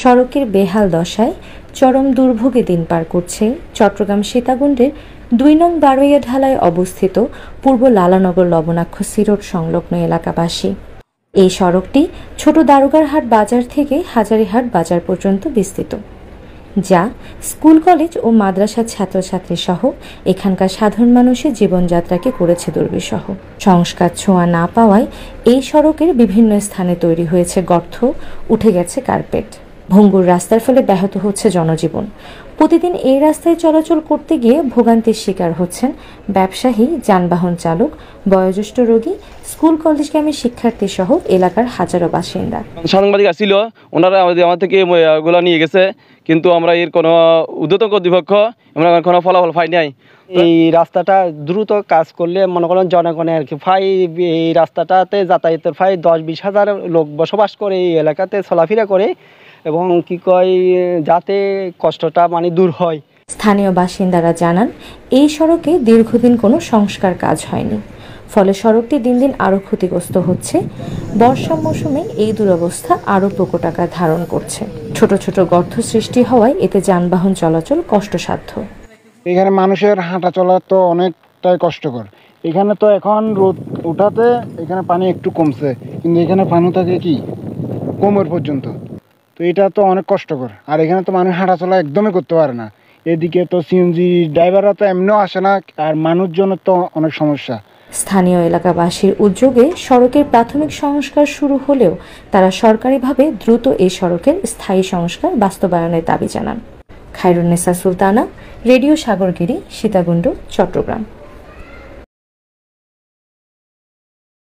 সড়কের বেহাল দশায় চরম দুর্ভোগে দিন পার করছে চট্টগ্রাম সীতাকুণ্ডের ২ নং বারইয়া ঢালায় অবস্থিত পূর্ব লালানগর লবণাক্ষ সিরোড সংলগ্ন এলাকাবাসী। এই সড়কটি ছোট দারোগারহাট বাজার থেকে হাজারীহাট বাজার পর্যন্ত বিস্তৃত, যা স্কুল কলেজ ও মাদ্রাসার ছাত্রছাত্রী সহ এখানকার সাধারণ মানুষের জীবনযাত্রাকে করেছে দুর্বিষহ। সংস্কার ছোঁয়া না পাওয়ায় এই সড়কের বিভিন্ন স্থানে তৈরি হয়েছে গর্ত, উঠে গেছে কার্পেট। ভঙ্গুর রাস্তার ফলে ব্যাহত হচ্ছে জনজীবন। প্রতিদিন এই রাস্তায় চলাচল করতে গিয়ে ভোগান্তির শিকার হচ্ছেন ব্যবসায়ী, যানবাহন চালক, বয়োজ্যেষ্ঠ রোগী, স্কুল কলেজগামী শিক্ষার্থী সহ এলাকার হাজারো বাসিন্দা। সাংবাদিক আসছিল, ওনারা আমার থেকে ওগুলো নিয়ে গেছে, কিন্তু আমরা এর কোনো ঊর্ধ্বতন কর্তৃপক্ষ আমরা কোনো ফলাফল পাই নাই। এই রাস্তাটা দ্রুত কাজ করলে মনে করেন জনগণের আর কি এই রাস্তাটাতে যাতায়াতের 10-20 হাজার লোক বসবাস করে এই এলাকাতে চলাফেরা করে, এবং কি কয় যাতে কষ্টটা দূর হয়। স্থানীয় বাসিন্দারা জানান, এই সড়কে দীর্ঘদিন কোনো সংস্কার কাজ হয়নি, ফলে সড়কটি দিন দিন আরও ক্ষতিগ্রস্ত হচ্ছে। বর্ষা মৌসুমে এই দুরবস্থা আরও প্রকট আকার ধারণ করছে। ছোট ছোট গর্ত সৃষ্টি হওয়ায় এতে যানবাহন চলাচল কষ্টসাধ্য। এখানে মানুষের হাঁটা চলা তো অনেকটাই কষ্টকর। এখানে তো এখন রোদ উঠাতে এখানে পানি একটু কমছে, কিন্তু এখানে পানি থাকে কি কোমর পর্যন্ত, তো এটা তো অনেক কষ্টকর। আর এখানে তো মানুষ হাঁটা চলা একদমই করতে পারে না। এদিকে তো সিএনজি ড্রাইভাররা তো এমনিও আসে না, আর মানুষজনের তো অনেক সমস্যা। স্থানীয় এলাকাবাসীর উদ্যোগে সড়কের প্রাথমিক সংস্কার শুরু হলেও তারা সরকারিভাবে দ্রুত এই সড়কের স্থায়ী সংস্কার বাস্তবায়নের দাবি জানান। খায়রুন্নেসা সুলতানা, রেডিও সাগরগিরি, সীতাকুণ্ড, চট্টগ্রাম।